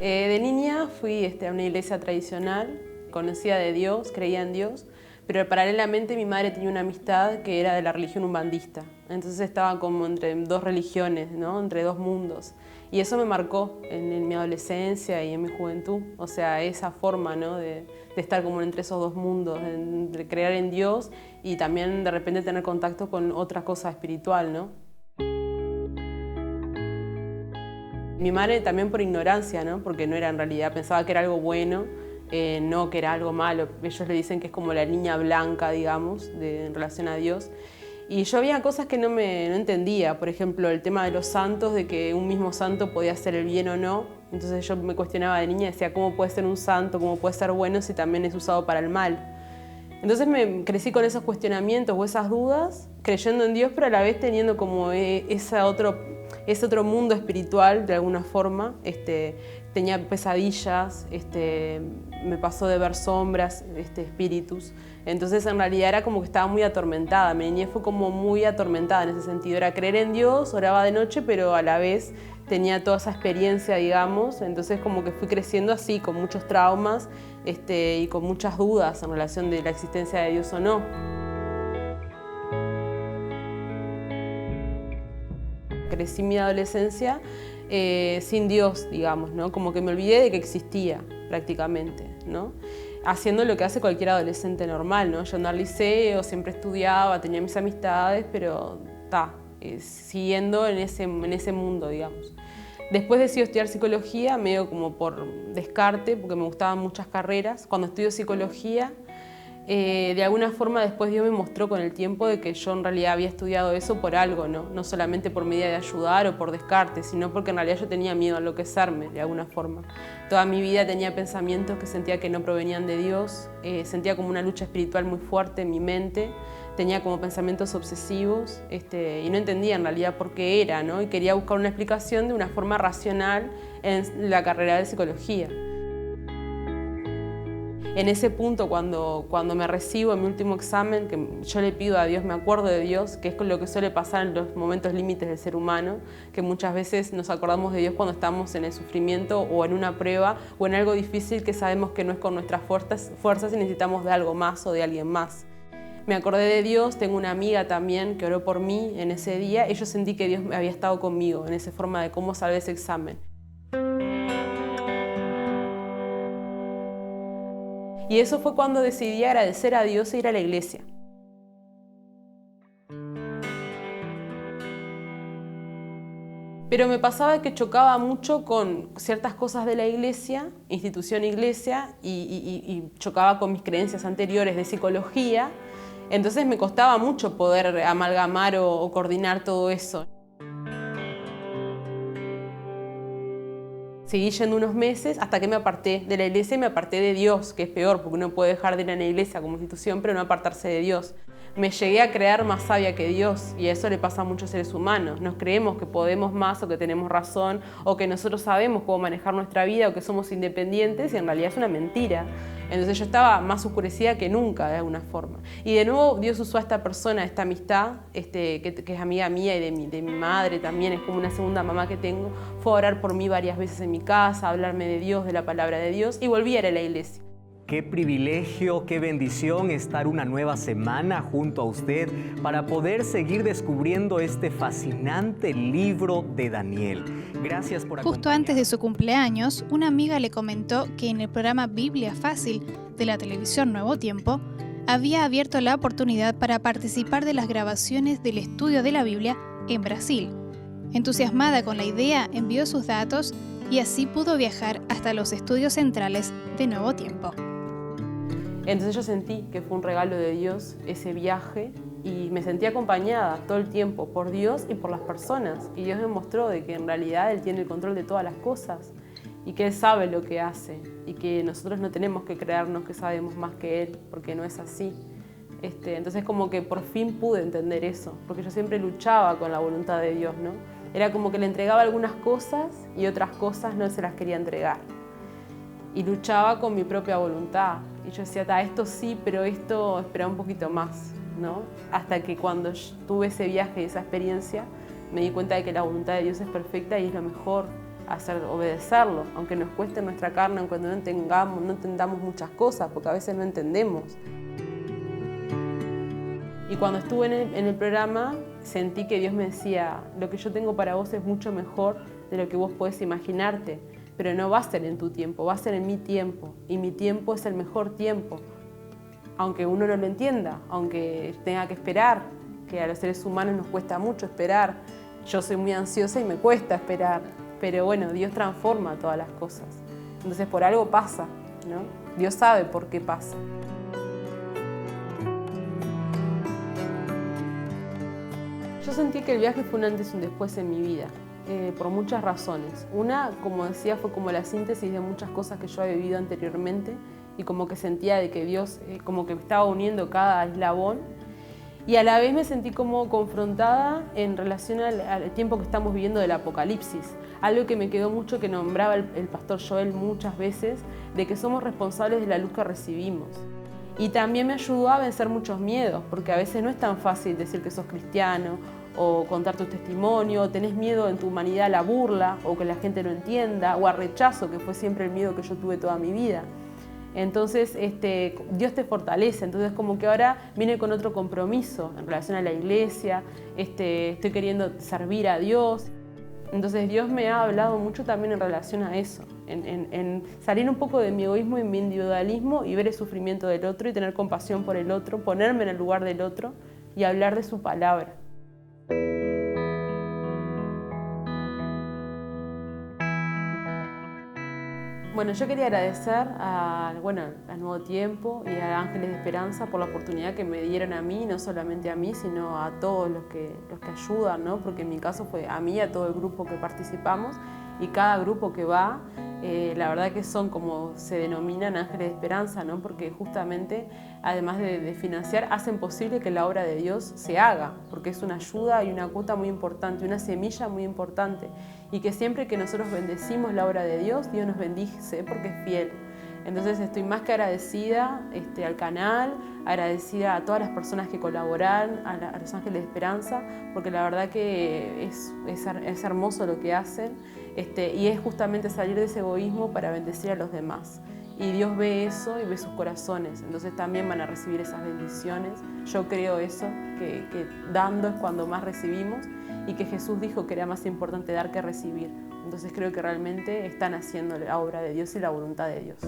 De niña fui a una iglesia tradicional, conocía de Dios, creía en Dios, pero paralelamente mi madre tenía una amistad que era de la religión umbandista. Entonces estaba como entre dos religiones, ¿no? Entre dos mundos. Y eso me marcó en mi adolescencia y en mi juventud. O sea, esa forma, ¿no? de estar como entre esos dos mundos, de creer en Dios y también de repente tener contacto con otra cosa espiritual, ¿no? Mi madre también por ignorancia, ¿no? Porque no era en realidad, pensaba que era algo bueno, no que era algo malo. Ellos le dicen que es como la niña blanca, digamos, en relación a Dios. Y yo había cosas que no entendía, por ejemplo, el tema de los santos, de que un mismo santo podía hacer el bien o no. Entonces yo me cuestionaba de niña, decía, ¿cómo puede ser un santo, cómo puede ser bueno si también es usado para el mal? Entonces me crecí con esos cuestionamientos o esas dudas, creyendo en Dios, pero a la vez teniendo como ese otro mundo espiritual de alguna forma. Tenía pesadillas, me pasó de ver sombras, espíritus. Entonces en realidad era como que estaba muy atormentada. Mi niñez fue como muy atormentada en ese sentido. Era creer en Dios, oraba de noche, pero a la vez tenía toda esa experiencia, digamos. Entonces como que fui creciendo así, con muchos traumas y con muchas dudas en relación de la existencia de Dios o no. Crecí mi adolescencia sin Dios, digamos, ¿no? Como que me olvidé de que existía prácticamente, ¿no? Haciendo lo que hace cualquier adolescente normal, ¿no? Yo andaba al liceo, siempre estudiaba, tenía mis amistades, pero siguiendo en ese mundo, digamos. Después decidí estudiar psicología, medio como por descarte, porque me gustaban muchas carreras. Cuando estudio psicología, de alguna forma después Dios me mostró con el tiempo de que yo en realidad había estudiado eso por algo, ¿no? No solamente por medida de ayudar o por descarte, sino porque en realidad yo tenía miedo a enloquecerme de alguna forma. Toda mi vida tenía pensamientos que sentía que no provenían de Dios, sentía como una lucha espiritual muy fuerte en mi mente, tenía como pensamientos obsesivos y no entendía en realidad por qué era, ¿no? Y quería buscar una explicación de una forma racional en la carrera de psicología. En ese punto, cuando me recibo en mi último examen, que yo le pido a Dios, me acuerdo de Dios, que es lo que suele pasar en los momentos límites del ser humano, que muchas veces nos acordamos de Dios cuando estamos en el sufrimiento o en una prueba o en algo difícil que sabemos que no es con nuestras fuerzas y necesitamos de algo más o de alguien más. Me acordé de Dios, tengo una amiga también que oró por mí en ese día y yo sentí que Dios había estado conmigo en esa forma de cómo salvé ese examen. Y eso fue cuando decidí agradecer a Dios e ir a la iglesia. Pero me pasaba que chocaba mucho con ciertas cosas de la iglesia, institución iglesia, y chocaba con mis creencias anteriores de psicología. Entonces me costaba mucho poder amalgamar o coordinar todo eso. Seguí yendo unos meses hasta que me aparté de la iglesia y me aparté de Dios, que es peor, porque uno puede dejar de ir a la iglesia como institución, pero no apartarse de Dios. Me llegué a creer más sabia que Dios y eso le pasa a muchos seres humanos. Nos creemos que podemos más o que tenemos razón o que nosotros sabemos cómo manejar nuestra vida o que somos independientes y en realidad es una mentira. Entonces yo estaba más oscurecida que nunca de alguna forma. Y de nuevo Dios usó a esta persona, a esta amistad, que es amiga mía y de mi madre también, es como una segunda mamá que tengo. Fue a orar por mí varias veces en mi casa, a hablarme de Dios, de la palabra de Dios y volví a ir a la iglesia. Qué privilegio, qué bendición estar una nueva semana junto a usted para poder seguir descubriendo este fascinante libro de Daniel. Gracias por acompañarnos. Justo antes de su cumpleaños, una amiga le comentó que en el programa Biblia Fácil de la televisión Nuevo Tiempo había abierto la oportunidad para participar de las grabaciones del estudio de la Biblia en Brasil. Entusiasmada con la idea, envió sus datos y así pudo viajar hasta los estudios centrales de Nuevo Tiempo. Entonces yo sentí que fue un regalo de Dios ese viaje y me sentí acompañada todo el tiempo por Dios y por las personas. Y Dios me mostró de que en realidad Él tiene el control de todas las cosas y que Él sabe lo que hace y que nosotros no tenemos que creernos que sabemos más que Él porque no es así. Entonces como que por fin pude entender eso, porque yo siempre luchaba con la voluntad de Dios, ¿no? Era como que le entregaba algunas cosas y otras cosas no se las quería entregar. Y luchaba con mi propia voluntad. Y yo decía, esto sí, pero esto espera un poquito más, ¿no? Hasta que cuando tuve ese viaje y esa experiencia, me di cuenta de que la voluntad de Dios es perfecta y es lo mejor. obedecerlo, aunque nos cueste nuestra carne, aunque no entendamos muchas cosas, porque a veces no entendemos. Y cuando estuve en el programa, sentí que Dios me decía, lo que yo tengo para vos es mucho mejor de lo que vos podés imaginarte, pero no va a ser en tu tiempo, va a ser en mi tiempo, y mi tiempo es el mejor tiempo. Aunque uno no lo entienda, aunque tenga que esperar, que a los seres humanos nos cuesta mucho esperar. Yo soy muy ansiosa y me cuesta esperar, pero bueno, Dios transforma todas las cosas. Entonces por algo pasa, ¿no? Dios sabe por qué pasa. Yo sentí que el viaje fue un antes y un después en mi vida, por muchas razones. Una, como decía, fue como la síntesis de muchas cosas que yo había vivido anteriormente y como que sentía de que Dios como que me estaba uniendo cada eslabón, y a la vez me sentí como confrontada en relación al tiempo que estamos viviendo del Apocalipsis. Algo que me quedó mucho, que nombraba el pastor Joel muchas veces, de que somos responsables de la luz que recibimos. Y también me ayudó a vencer muchos miedos, porque a veces no es tan fácil decir que sos cristiano o contar tu testimonio, o tenés miedo en tu humanidad a la burla o que la gente no entienda, o al rechazo, que fue siempre el miedo que yo tuve toda mi vida. Entonces Dios te fortalece, entonces como que ahora vine con otro compromiso en relación a la iglesia, estoy queriendo servir a Dios. Entonces Dios me ha hablado mucho también en relación a eso, en salir un poco de mi egoísmo y mi individualismo y ver el sufrimiento del otro y tener compasión por el otro, ponerme en el lugar del otro y hablar de su palabra. Bueno, yo quería agradecer al Nuevo Tiempo y a Ángeles de Esperanza por la oportunidad que me dieron a mí, no solamente a mí, sino a todos los que ayudan, ¿no? Porque en mi caso fue a mí y a todo el grupo que participamos, y cada grupo que va, la verdad que son, como se denominan, Ángeles de Esperanza, ¿no? Porque justamente, además de financiar, hacen posible que la obra de Dios se haga, porque es una ayuda y una cuota muy importante, una semilla muy importante, y que siempre que nosotros bendecimos la obra de Dios, Dios nos bendice porque es fiel. Entonces estoy más que agradecida al canal, agradecida a todas las personas que colaboran, a los Ángeles de Esperanza, porque la verdad que es hermoso lo que hacen, y es justamente salir de ese egoísmo para bendecir a los demás. Y Dios ve eso y ve sus corazones, entonces también van a recibir esas bendiciones. Yo creo eso, que dando es cuando más recibimos, y que Jesús dijo que era más importante dar que recibir. Entonces creo que realmente están haciendo la obra de Dios y la voluntad de Dios.